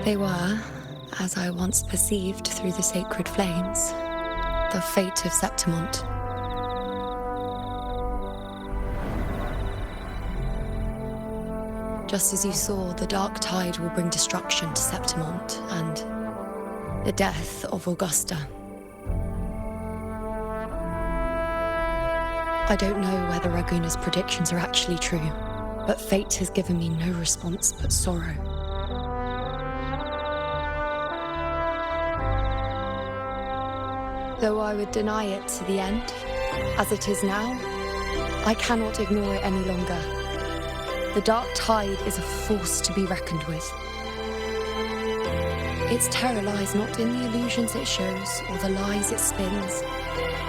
They were, as I once perceived through the sacred flames, the fate of Septimont. Just as you saw, the dark tide will bring destruction to Septimont and the death of Augusta. I don't know whether Raguna's predictions are actually true, but fate has given me no response but sorrow. Though I would deny it to the end, as it is now, I cannot ignore it any longer. The dark tide is a force to be reckoned with. Its terror lies not in the illusions it shows or the lies it spins.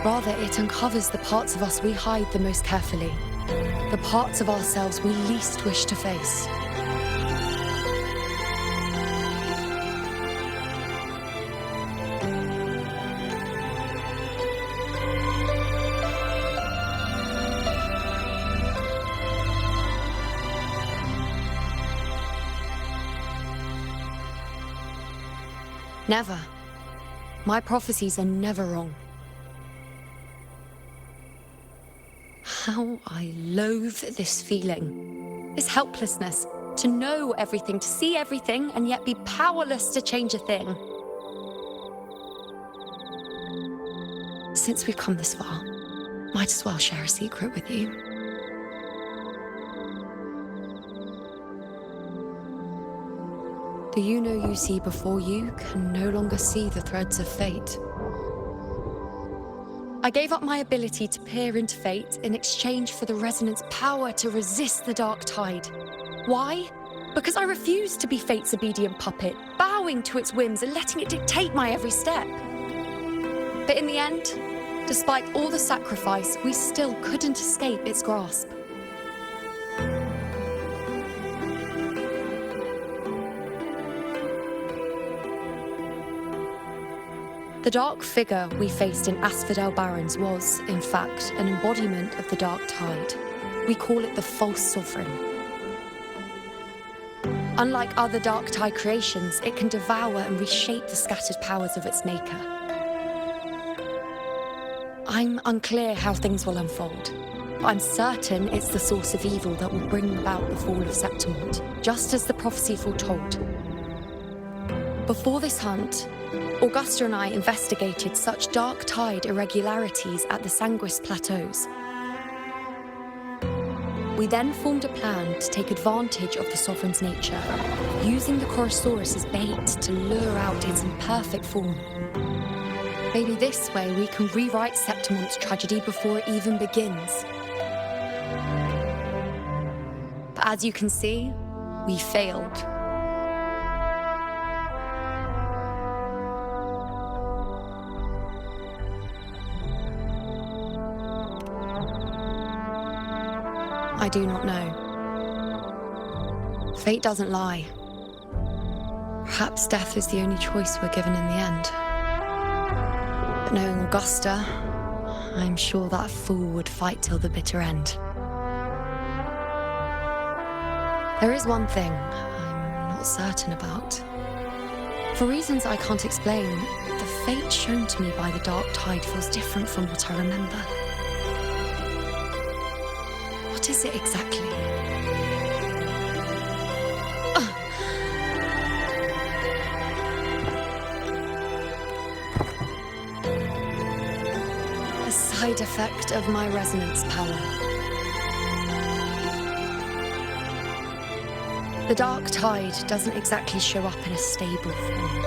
Rather, it uncovers the parts of us we hide the most carefully, the parts of ourselves we least wish to face. Never. My prophecies are never wrong. How I loathe this feeling, this helplessness, to know everything, to see everything, and yet be powerless to change a thing. Since we've come this far, might as well share a secret with you. The you see before you can no longer see the threads of fate. I gave up my ability to peer into fate in exchange for the resonance power to resist the dark tide. Why? Because I refused to be fate's obedient puppet, bowing to its whims and letting it dictate my every step. But in the end, despite all the sacrifice, we still couldn't escape its grasp. The dark figure we faced in Asphodel Barrens was, in fact, an embodiment of the dark tide. We call it the false sovereign. Unlike other dark tide creations, it can devour and reshape the scattered powers of its maker. I'm unclear how things will unfold, but I'm certain it's the source of evil that will bring about the fall of Septimont, just as the prophecy foretold. Before this hunt, Augusta and I investigated such dark tide irregularities at the Sanguis Plateaus. We then formed a plan to take advantage of the sovereign's nature, using the Chorosaurus as bait to lure out its imperfect form. Maybe this way we can rewrite Septimont's tragedy before it even begins. But as you can see, we failed. I do not know. Fate doesn't lie. Perhaps death is the only choice we're given in the end. But knowing Augusta, I'm sure that fool would fight till the bitter end. There is one thing I'm not certain about. For reasons I can't explain, the fate shown to me by the dark tide feels different from what I remember. What is it exactly? A side effect of my resonance power. The dark tide doesn't exactly show up in a stable form.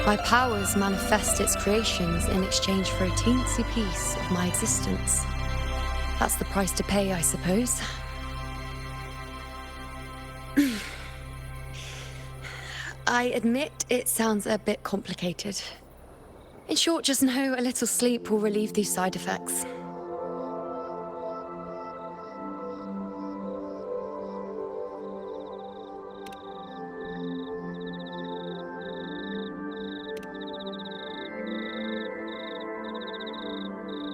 My powers manifest its creations in exchange for a teensy piece of my existence. That's the price to pay, I suppose. I admit it sounds a bit complicated. In short, just know a little sleep will relieve these side effects.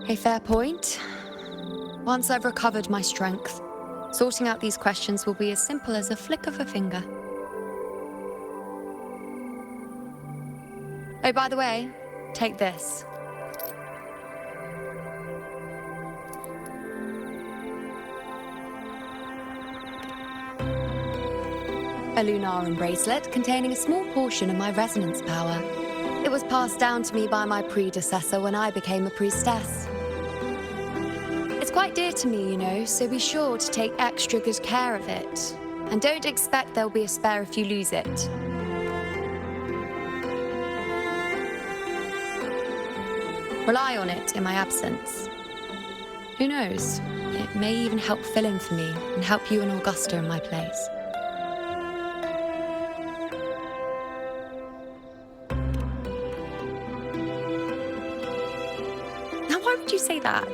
A fair point. Once I've recovered my strength, sorting out these questions will be as simple as a flick of a finger. Oh, by the way, take this. A Lunarum bracelet containing a small portion of my resonance power. It was passed down to me by my predecessor when I became a priestess. It's quite dear to me, you know, so be sure to take extra good care of it. And don't expect there'll be a spare if you lose it. Rely on it in my absence. Who knows? It may even help fill in for me and help you and Augusta in my place. Now, why would you say that?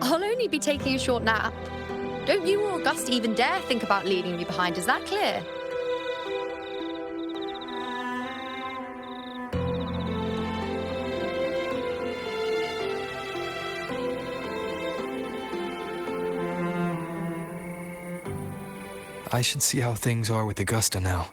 I'll only be taking a short nap. Don't you or Augusta even dare think about leaving me behind, is that clear? I should see how things are with Augusta now.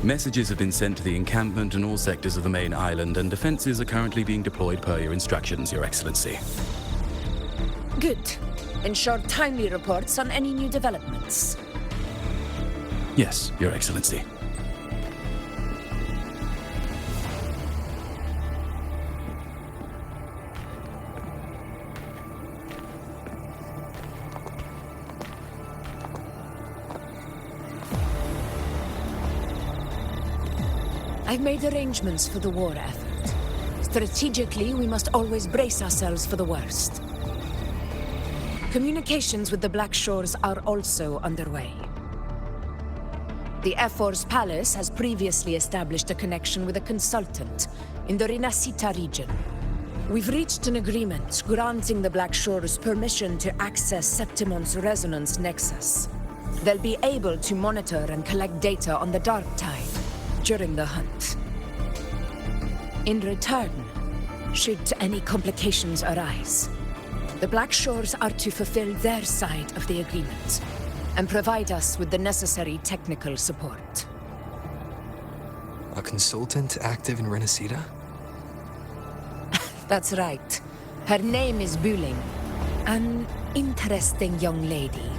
Messages have been sent to the encampment and all sectors of the main island, and defenses are currently being deployed per your instructions, Your Excellency. Good. Ensure timely reports on any new developments. Yes, Your Excellency. I've made arrangements for the war effort. Strategically, we must always brace ourselves for the worst. Communications with the Black Shores are also underway. The Air Force Palace has previously established a connection with a consultant in the Rinascita region. We've reached an agreement granting the Black Shores permission to access Septimon's resonance nexus. They'll be able to monitor and collect data on the Dark Tide during the hunt. In return, should any complications arise, the Black Shores are to fulfill their side of the agreement and provide us with the necessary technical support. A consultant active in Rinascita? That's right. Her name is Buling. An interesting young lady.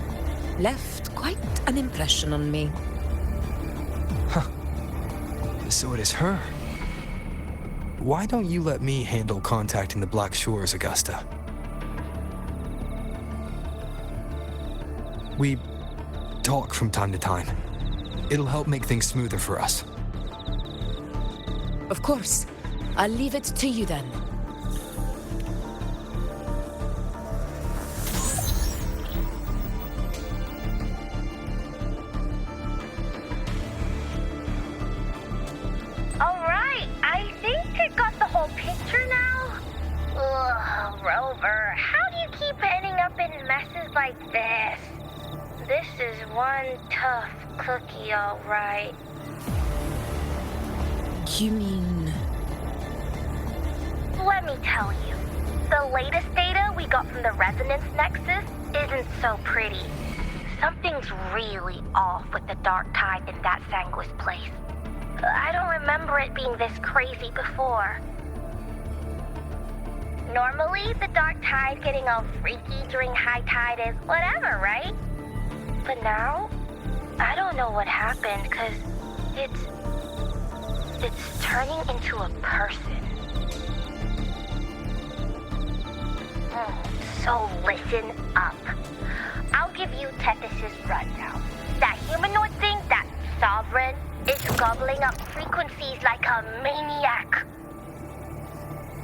Left quite an impression on me. So it is her. Why don't you let me handle contacting the Black Shores, Augusta? We talk from time to time. It'll help make things smoother for us. Of course. I'll leave it to you then. Rover, how do you keep ending up in messes like this? This is one tough cookie, all right. You mean... Let me tell you, the latest data we got from the Resonance Nexus isn't so pretty. Something's really off with the Dark Tide in that Sanguis place. I don't remember it being this crazy before. Normally, the Dark Tide getting all freaky during high tide is whatever, right? But now, I don't know what happened, because it's turning into a person. So listen up. I'll give you Tethys' rundown. That humanoid thing, that Sovereign, is gobbling up frequencies like a maniac.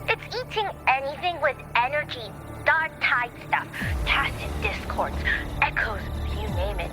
It's eating anything with energy, Dark Tide stuff, tacit discords, echoes, you name it.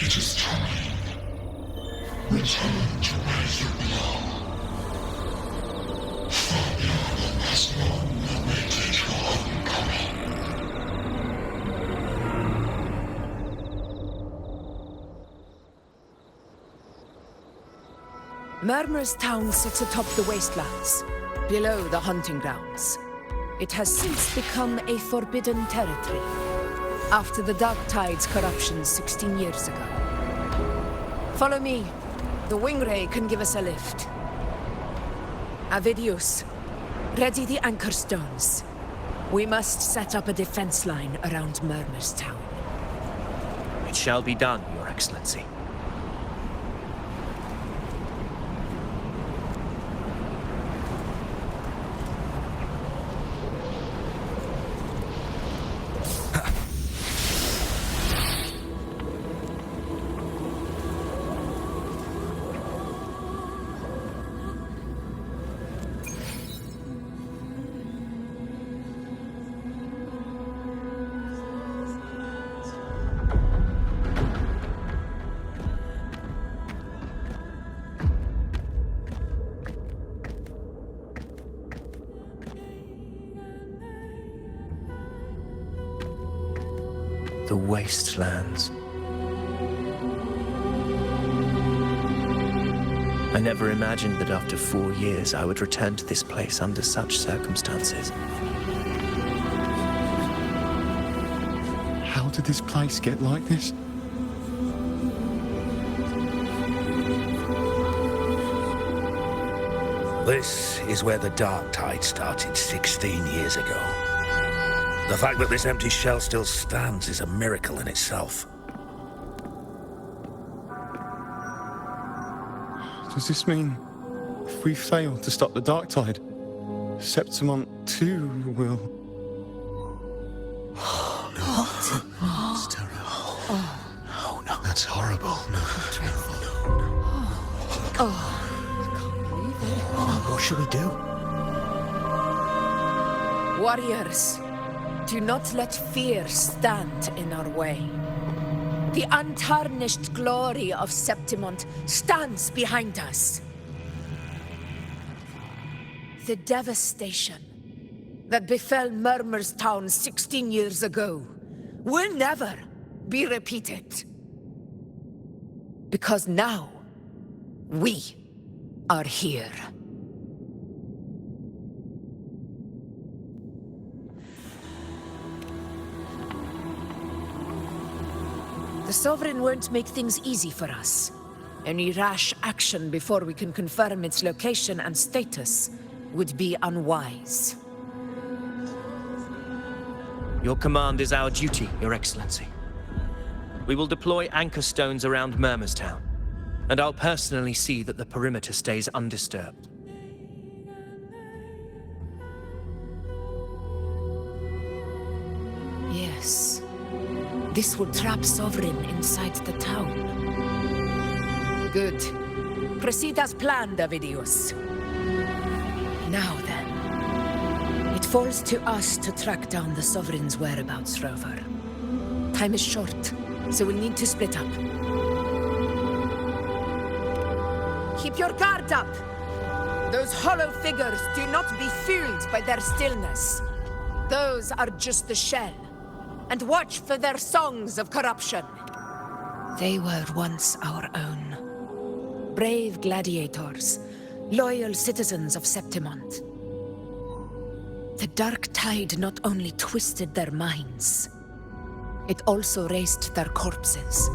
It is time. Return to where you belong. Far beyond the last one awaited your homecoming. Murmur's town sits atop the wastelands, below the hunting grounds. It has since become a forbidden territory, after the Dark Tide's corruption 16 years ago. Follow me. The Wingray can give us a lift. Avidius, ready the anchor stones. We must set up a defense line around Murmur's town. It shall be done, Your Excellency. The wastelands. I never imagined that after 4 years I would return to this place under such circumstances. How did this place get like this? This is where the Dark Tide started 16 years ago. The fact that this empty shell still stands is a miracle in itself. Does this mean if we fail to stop the Dark Tide, Septimont too will... Oh, no. What? It's terrible. Oh, no. That's horrible. No. What should we do? Warriors, do not let fear stand in our way. The untarnished glory of Septimont stands behind us. The devastation that befell Murmur's town 16 years ago will never be repeated. Because now, we are here. The Sovereign won't make things easy for us. Any rash action before we can confirm its location and status would be unwise. Your command is our duty, Your Excellency. We will deploy anchor stones around Murmur's town, and I'll personally see that the perimeter stays undisturbed. Yes. This will trap Sovereign inside the town. Good. Proceed as planned, Avidius. Now then. It falls to us to track down the Sovereign's whereabouts, Rover. Time is short, so we'll need to split up. Keep your guard up! Those hollow figures do not be fooled by their stillness. Those are just the shell. And watch for their songs of corruption. They were once our own. Brave gladiators, loyal citizens of Septimont. The Dark Tide not only twisted their minds, it also raised their corpses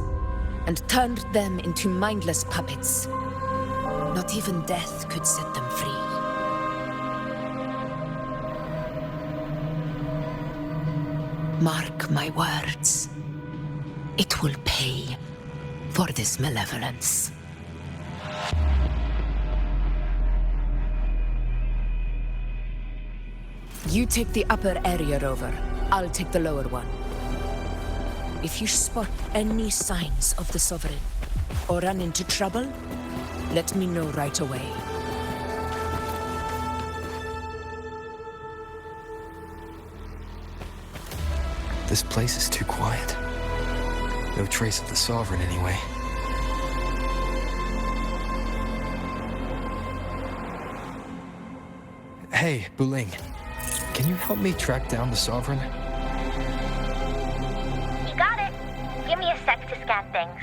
and turned them into mindless puppets. Not even death could set them free. Mark my words. It will pay for this malevolence. You take the upper area, Rover. I'll take the lower one. If you spot any signs of the Sovereign, or run into trouble, let me know right away. This place is too quiet. No trace of the Sovereign, anyway. Hey, Buling. Can you help me track down the Sovereign? You got it. Give me a sec to scan things.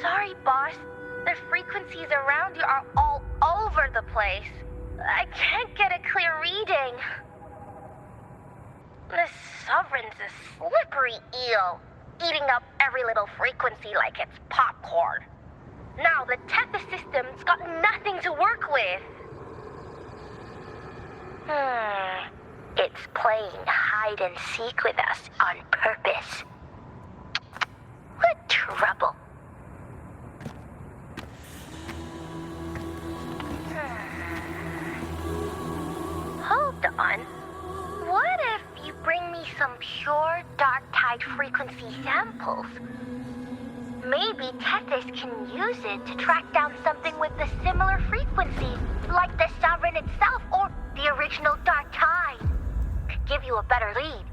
Sorry, boss. The frequencies around you are all over the place. I can't get a clear reading. The Sovereign's a slippery eel, eating up every little frequency like it's popcorn. Now the Tethys system's got nothing to work with. It's playing hide and seek with us on purpose. What trouble. Hold on. What if you bring me some pure dark tide frequency samples? Maybe Tethys can use it to track down something with a similar frequency, like the Sovereign itself or the original dark tide. Could give you a better lead.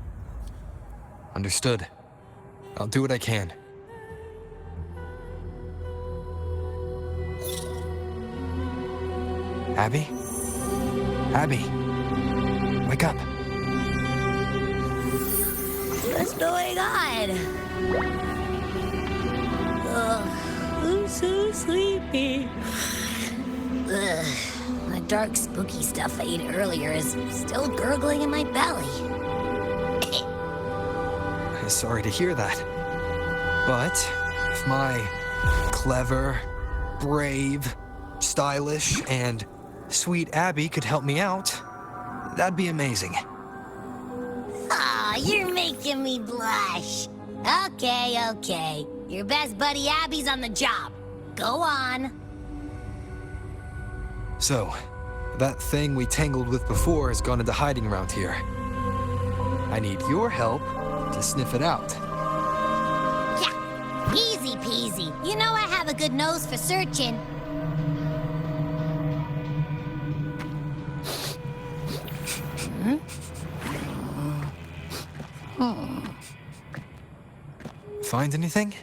Understood. I'll do what I can. Abby? Abby? Wake up. What's going on? Ugh, I'm so sleepy. Ugh, the dark, spooky stuff I ate earlier is still gurgling in my belly. Sorry to hear that. But if my clever, brave, stylish, and sweet Abby could help me out, that'd be amazing. Aw, you're making me blush. Okay. Your best buddy Abby's on the job. Go on. So, that thing we tangled with before has gone into hiding around here. I need your help to sniff it out. Yeah, easy peasy. You know I have a good nose for searching. Find anything?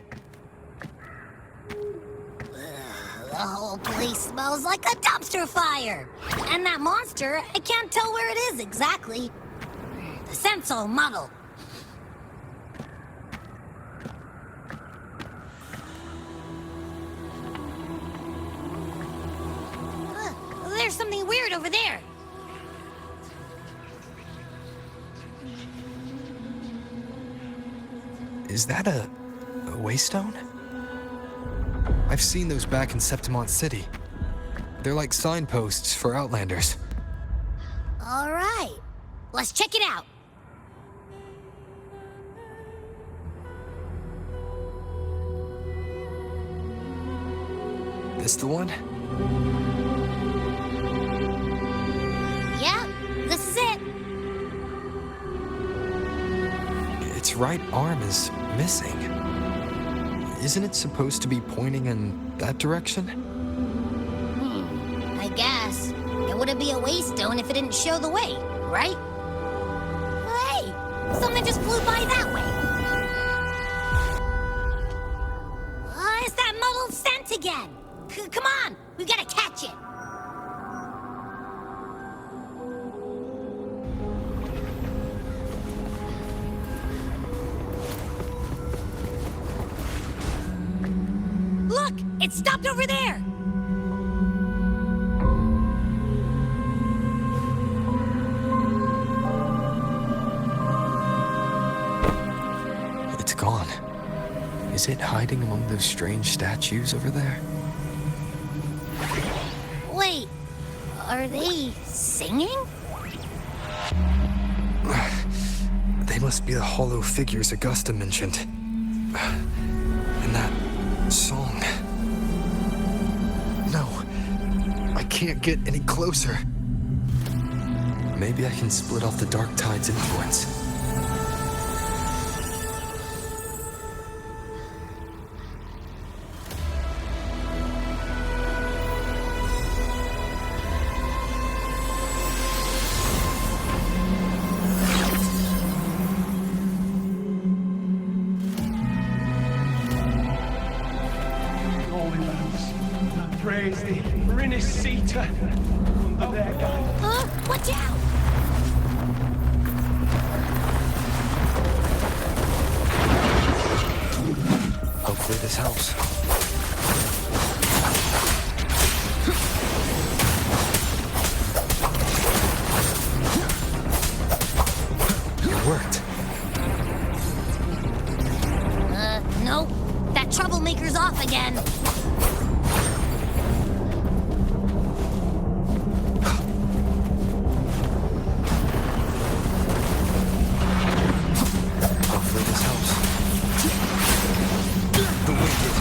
The whole place smells like a dumpster fire. And that monster, I can't tell where it is exactly. The scent's all muddled. There's something weird over there. Is that a waystone? I've seen those back in Septimont City. They're like signposts for Outlanders. All right, let's check it out. This the one? Yep, this is it. Its right arm is missing. Isn't it supposed to be pointing in that direction? I guess. It wouldn't be a waystone if it didn't show the way, right? Hey, something just flew by that way. It's that muddled scent again. Come on, we gotta catch it. Look, it stopped over there. It's gone. Is it hiding among those strange statues over there? Wait, are they singing? They must be the hollow figures Augusta mentioned. And that song. No, I can't get any closer. Maybe I can split off the Dark Tide's influence. is the Rinascita under their gun. Watch out! Hopefully this helps. It worked. Nope. That troublemaker's off again. Hopefully this helps. The wicked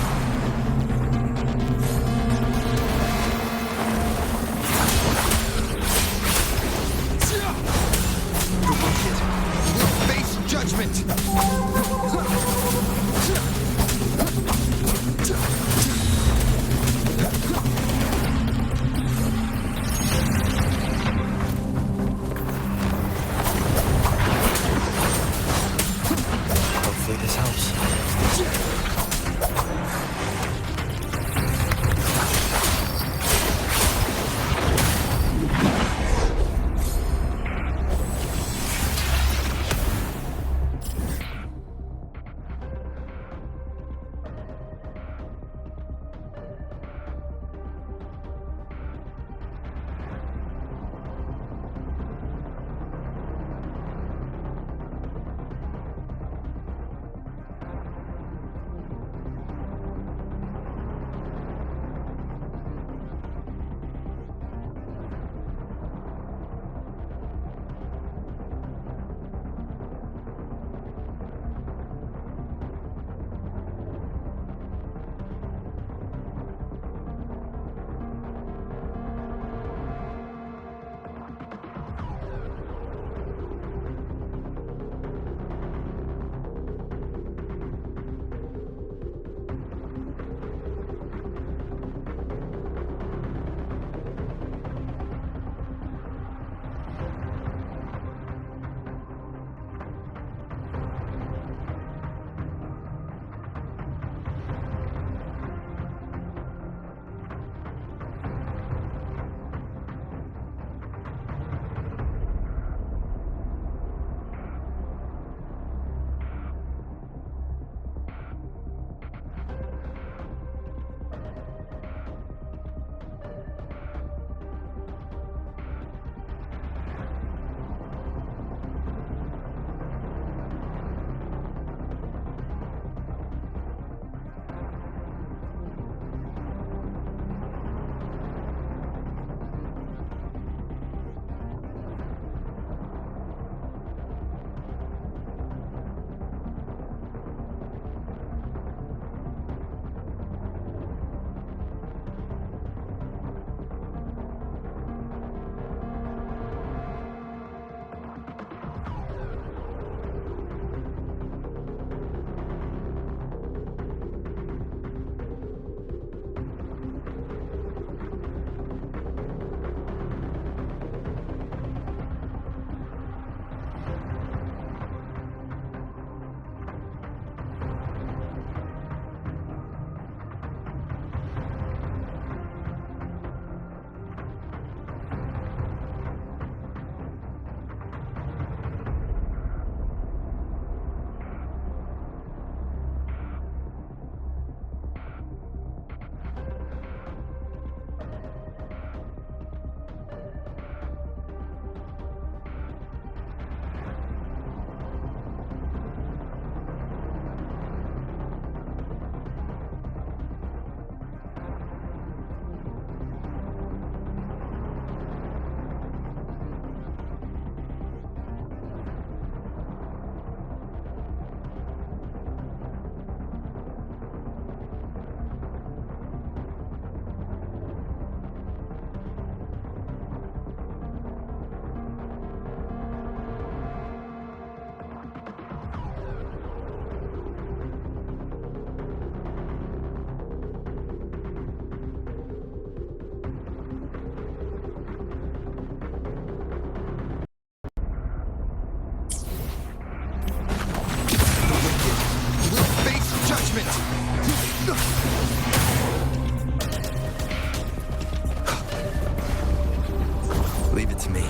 Leave it to me.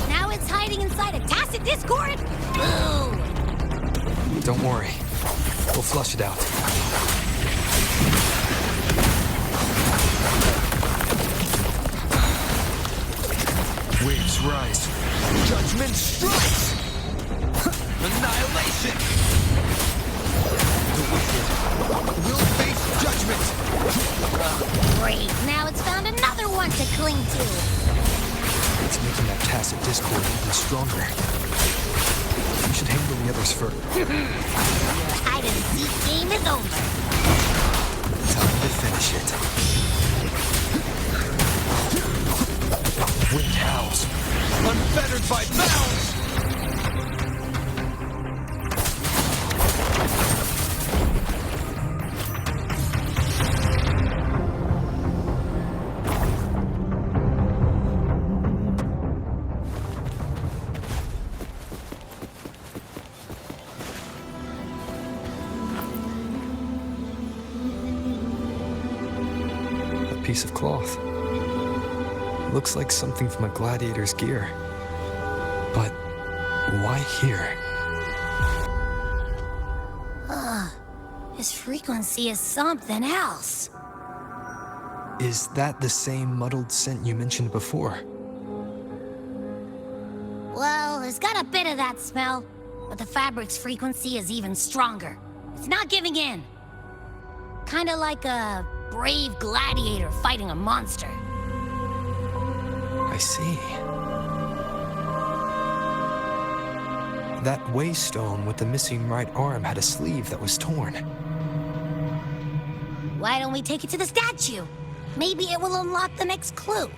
Now it's hiding inside a tacit discord? Boo! Don't worry. We'll flush it out. Waves rise. Judgment strikes! Annihilation! The wicked will face judgment! Great, now it's found another one to cling to. It's making that tacit discord even stronger. We should handle the others first. Your hide-and-seek game is over. Time to finish it. Wind howls, unfettered by bounds! A piece of cloth. Looks like something from a gladiator's gear. But why here? This frequency is something else. Is that the same muddled scent you mentioned before? Well, it's got a bit of that smell, but the fabric's frequency is even stronger. It's not giving in. Kinda like a brave gladiator fighting a monster. I see. That waystone with the missing right arm had a sleeve that was torn. Why don't we take it to the statue? Maybe it will unlock the next clue.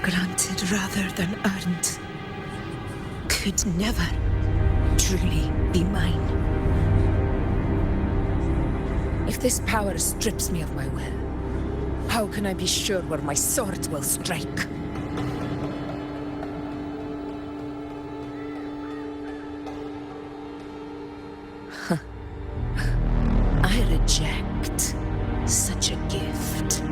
Granted rather than earned, could never truly be mine. If this power strips me of my will, how can I be sure where my sword will strike? I reject such a gift.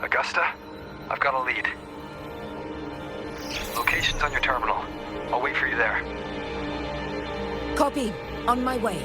Augusta, I've got a lead. Location's on your terminal. I'll wait for you there. Copy. On my way.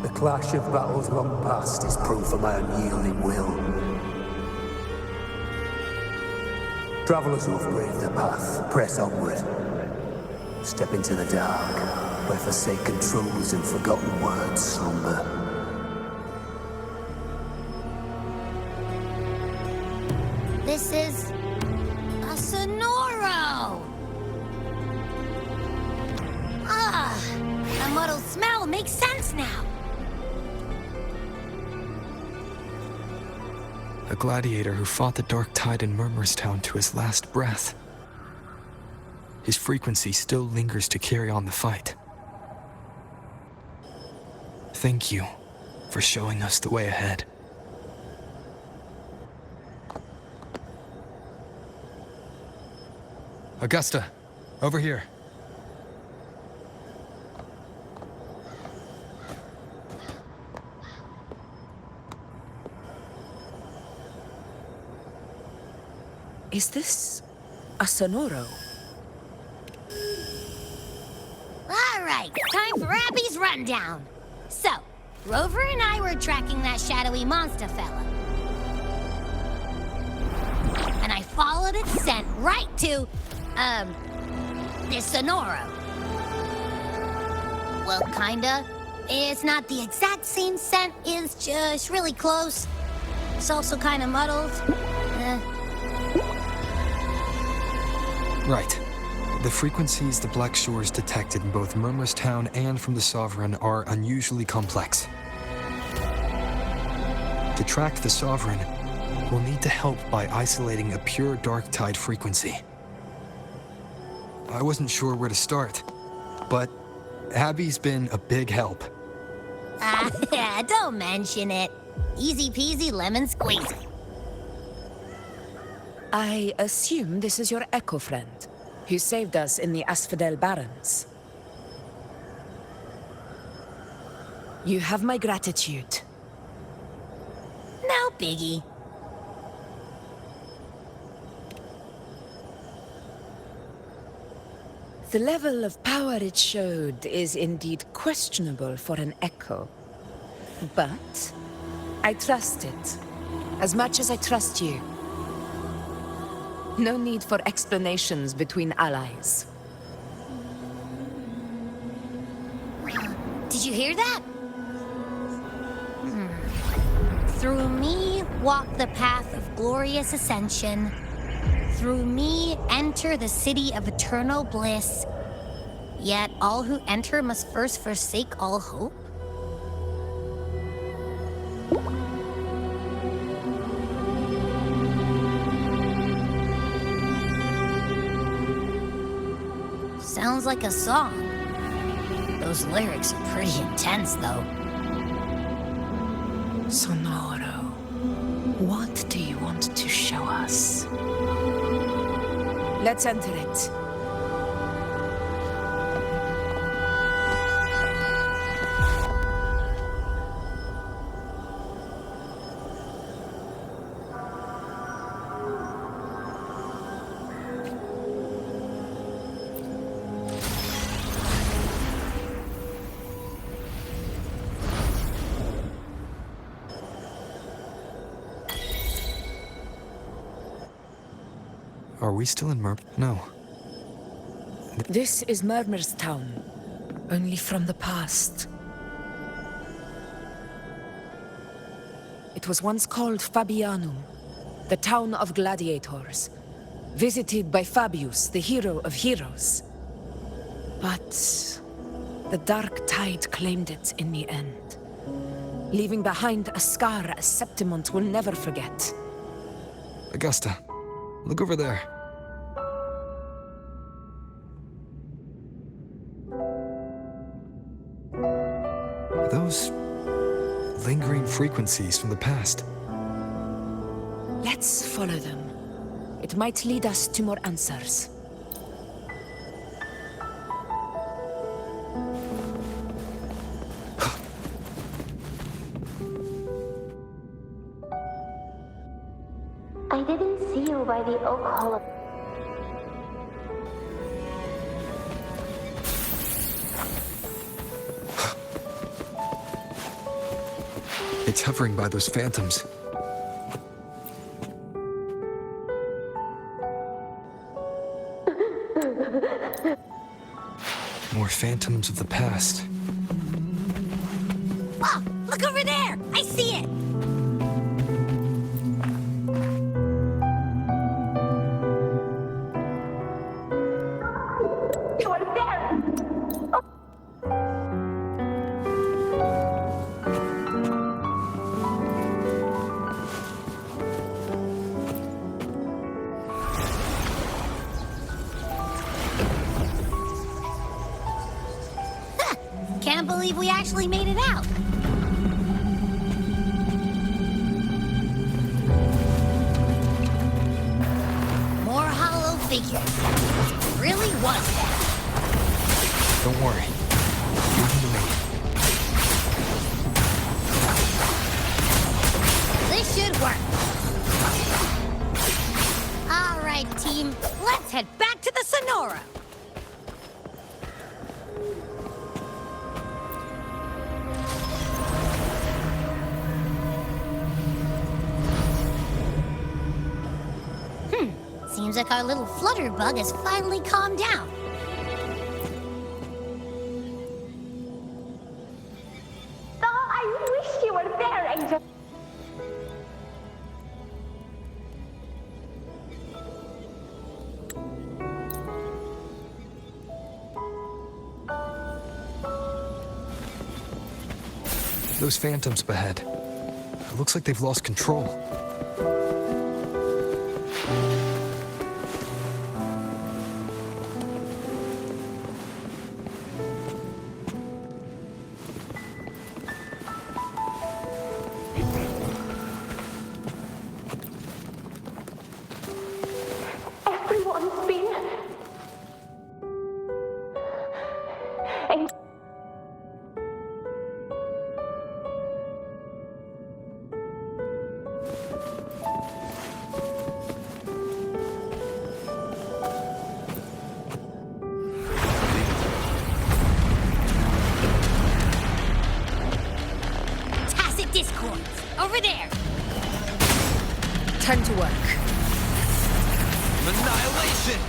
The clash of battles long past is proof of my unyielding will. Travelers who have braved the path, press onward. Step into the dark, where forsaken truths and forgotten words slumber. This is a Sonoro! Ah, the muddled smell makes sense now. A gladiator who fought the dark tide in Murmurstown to his last breath. His frequency still lingers to carry on the fight. Thank you for showing us the way ahead. Augusta, over here. Is this a Sonoro? All right, time for Abby's rundown. So, Rover and I were tracking that shadowy monster fella. And I followed its scent right to, this Sonoro. Well, kinda. It's not the exact same scent, it's just really close. It's also kinda muddled. Right. The frequencies the Black Shores detected in both Murmurstown and from the Sovereign are unusually complex. To track the Sovereign, we'll need to help by isolating a pure dark tide frequency. I wasn't sure where to start, but Abby's been a big help. Don't mention it. Easy peasy lemon squeezy. I assume this is your Echo friend, who saved us in the Asphodel Barrens. You have my gratitude. No biggie. The level of power it showed is indeed questionable for an Echo. But I trust it, as much as I trust you. No need for explanations between allies. Did you hear that? Through me walk the path of glorious ascension. Through me enter the city of eternal bliss. Yet all who enter must first forsake all hope. Sounds like a song. Those lyrics are pretty intense, though. Sonoro, what do you want to show us? Let's enter it. Are we still in No. This is Murmurstown, only from the past. It was once called Fabianum, the town of gladiators, visited by Fabius, the hero of heroes. But The dark tide claimed it in the end, leaving behind a scar Septimont will never forget. Augusta, look over there. Are those lingering frequencies from the past? Let's follow them. It might lead us to more answers. I didn't see you by the Oak Hall. It's hovering by those phantoms. More phantoms of the past. Oh, look over there! I see it! You are there! Can't believe we actually made it out. More hollow figures. It really was that. Don't worry. Leave them to me. This should work. All right, team. Let's head back to the Sonora. Seems like our little flutterbug has finally calmed down. Oh, I wish you were there, Angel. Those phantoms up ahead. It looks like they've lost control. Everyone's been... Angel. Tacit discords. Over there. Time to work. Annihilation!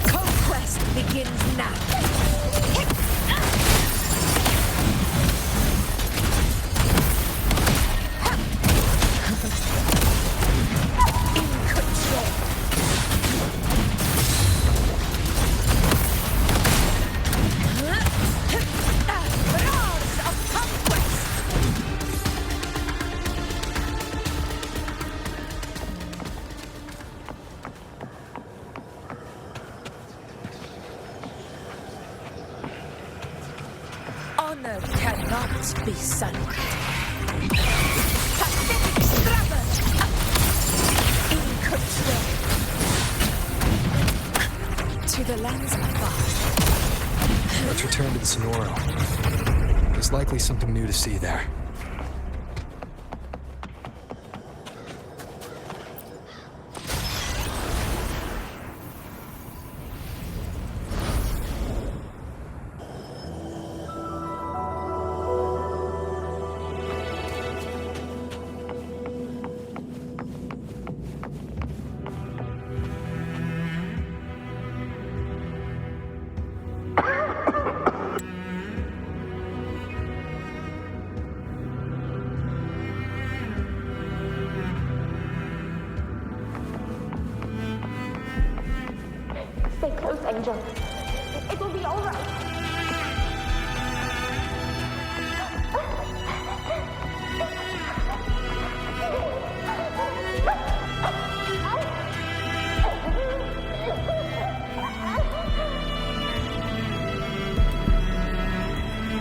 Conquest begins now. In control. Roars of conquest. Honor cannot be sullied. Pathetic struggle. In control. To the lands above. Let's return to the Sonora. There's likely something new to see there. Stay close, Angel. It will be all right.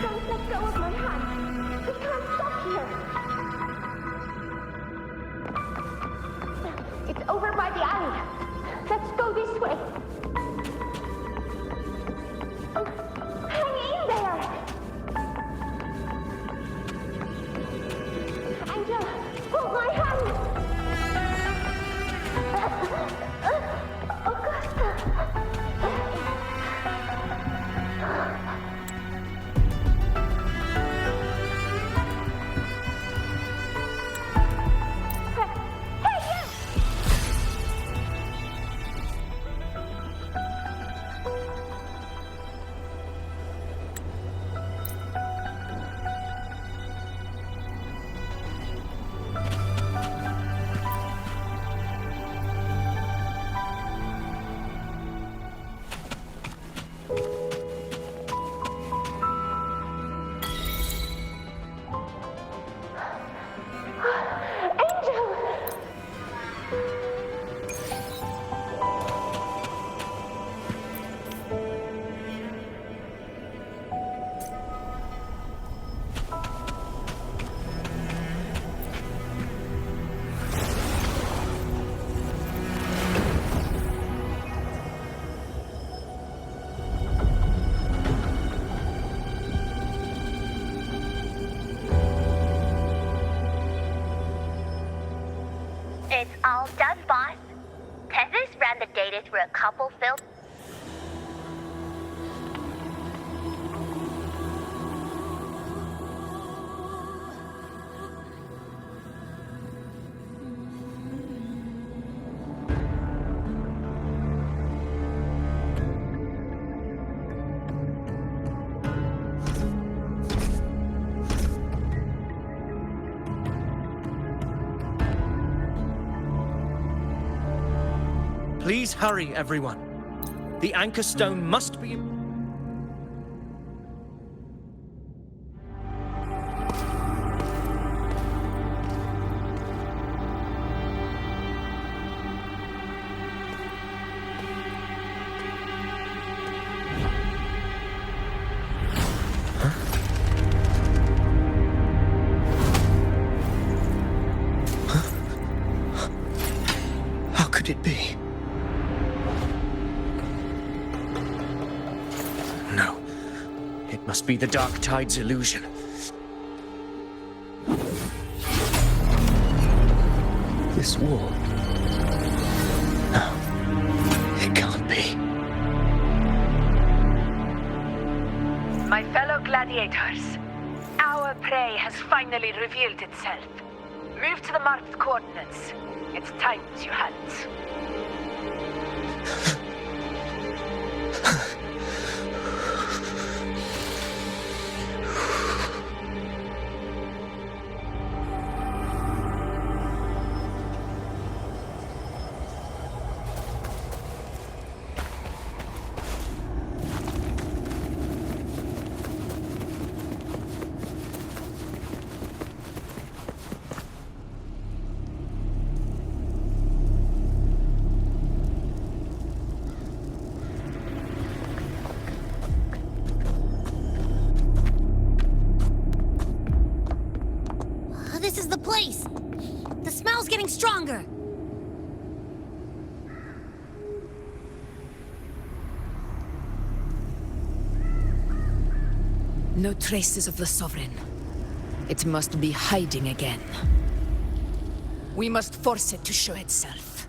Don't let go of my hand. We can't stop here. It's over by the alley. Let's go this way. Hang in there! Angel, hold my hand! It's all done, boss. Tethys ran the data through a couple filters. Please hurry, everyone. The anchor stone must be... How could it be? No. It must be the Dark Tide's illusion. This wall. No. It can't be. My fellow gladiators, our prey has finally revealed itself. Move to the marked coordinates. It's times you hadn't. This is the place! The smell's getting stronger! No traces of the Sovereign. It must be hiding again. We must force it to show itself.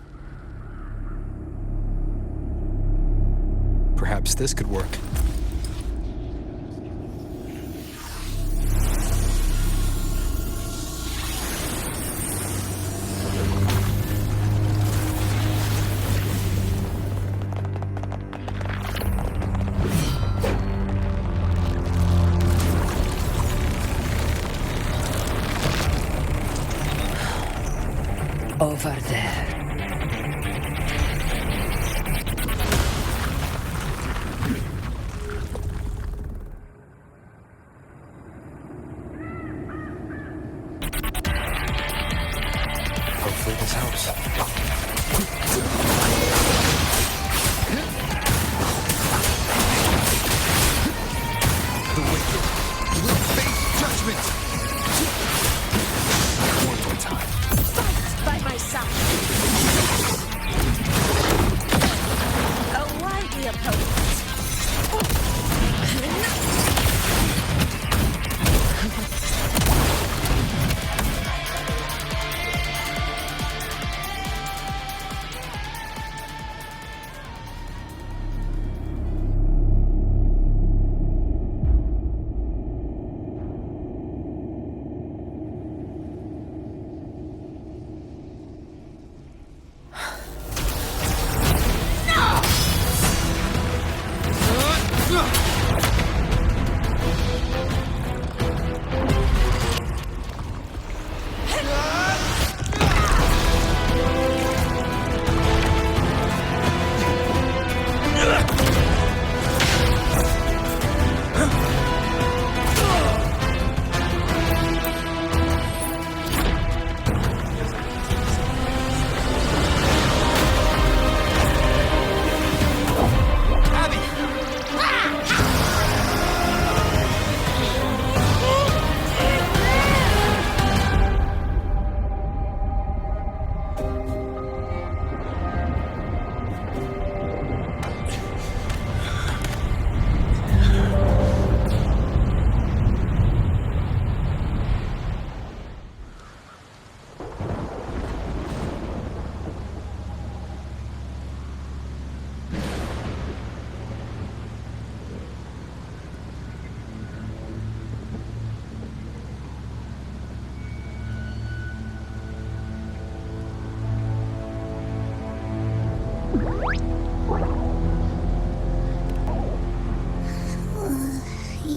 Perhaps this could work. Over there.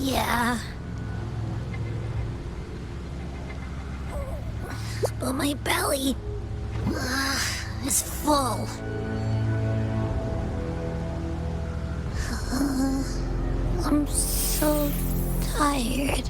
Yeah. But my belly is full. I'm so tired.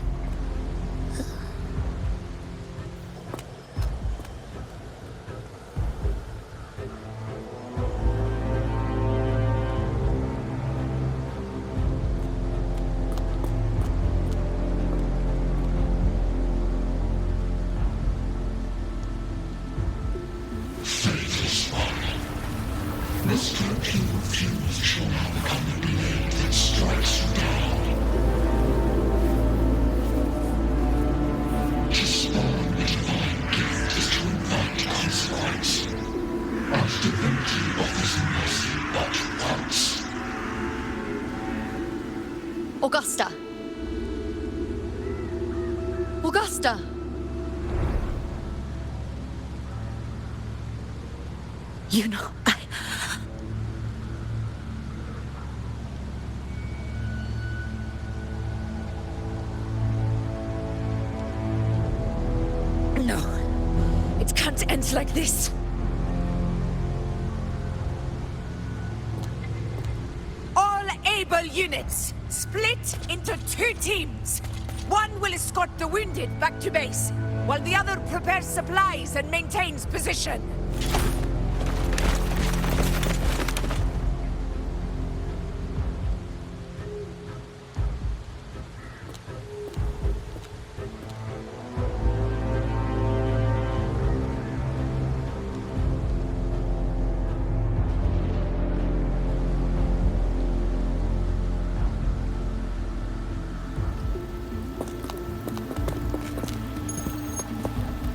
Augusta! Augusta! You know, No. It can't end like this. All able units, split into 2 teams. One will escort the wounded back to base, while the other prepares supplies and maintains position.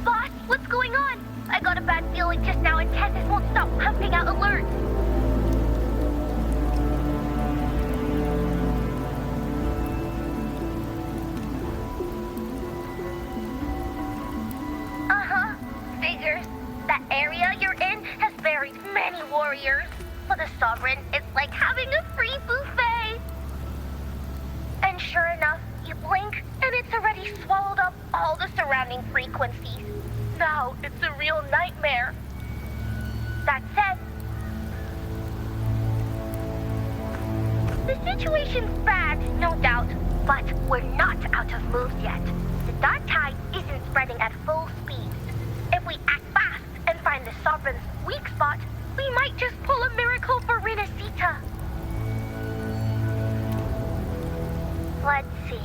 Boss, what's going on? I got a bad feeling just now and Tessus won't stop pumping out alerts. Uh-huh. Figures. That area you're in has buried many warriors. For the Sovereign, it's like having a free buffet. And sure enough, you blink, and it's already swallowed up all the surrounding frequencies. Now it's a real nightmare. That said, the situation's bad, no doubt, but we're not out of moves yet. The dark tide isn't spreading at full speed. If we act fast and find the Sovereign's weak spot, we might just pull a miracle for Renacita. Let's see.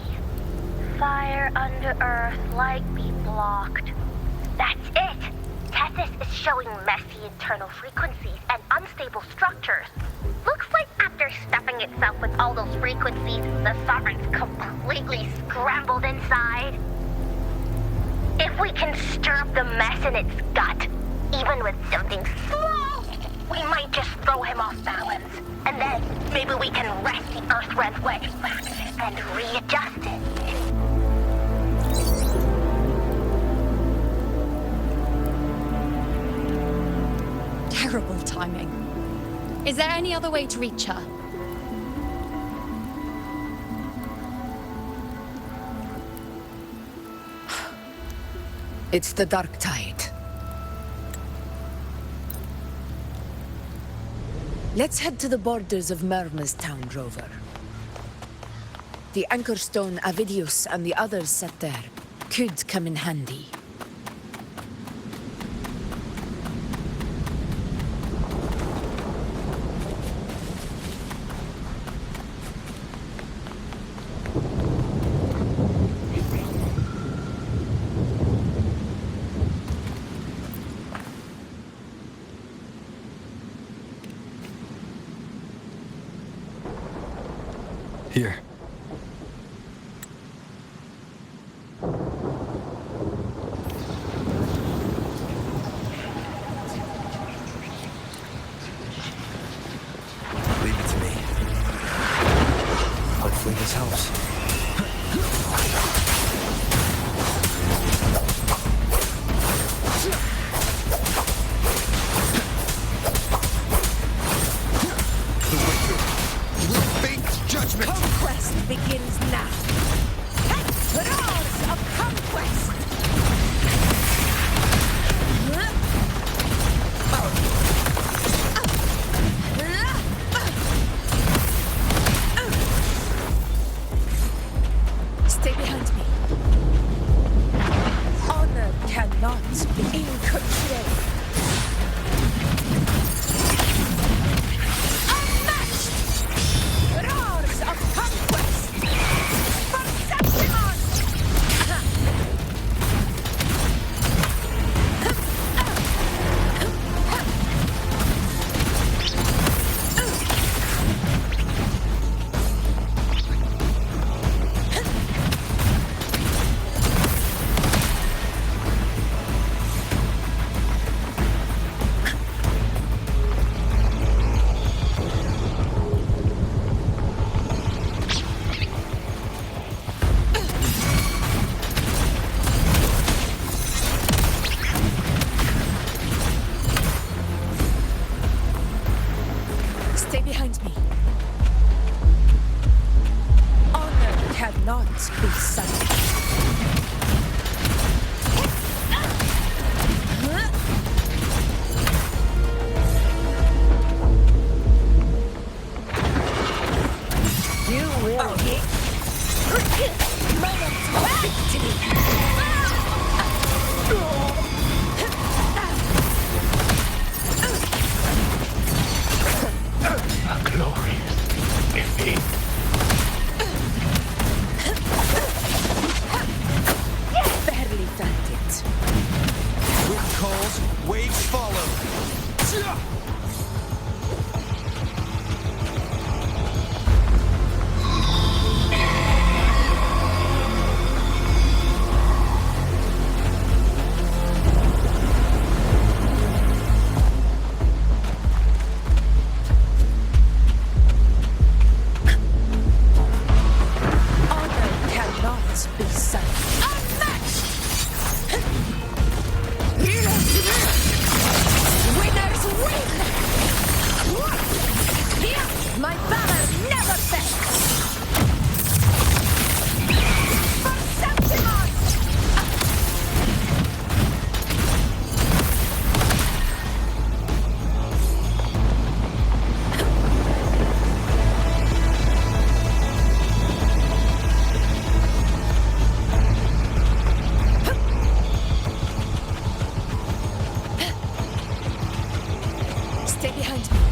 Fire under earth, light be blocked. That's it! Tessus is showing messy internal frequencies and unstable structures. Looks like after stuffing itself with all those frequencies, the Sovereign's completely scrambled inside. If we can stir up the mess in its gut, even with something small, we might just throw him off balance. And then maybe we can wrest the Earthrealth wedge back and readjust it. terrible timing. Is there any other way to reach her? It's the dark tide. Let's head to the borders of Myrna's town, Rover. The anchor stone Avidius and the others set there could come in handy. Here. Leave it to me. Hopefully this helps. The Witcher will face justice. judgment! Conquest begins now. Roars of conquest! Stay behind me. Honor cannot be in control. Unmatched! Roars of conquest! For Septimon! Stay behind me. Honor cannot be silenced. You will hit. Moment of victory. A glorious defeat. Barely felt it. Wind calls, waves follow. Honor cannot be silenced. Unmatched! Winners win! Here, my banner never fails! For Septimon! Stay behind me.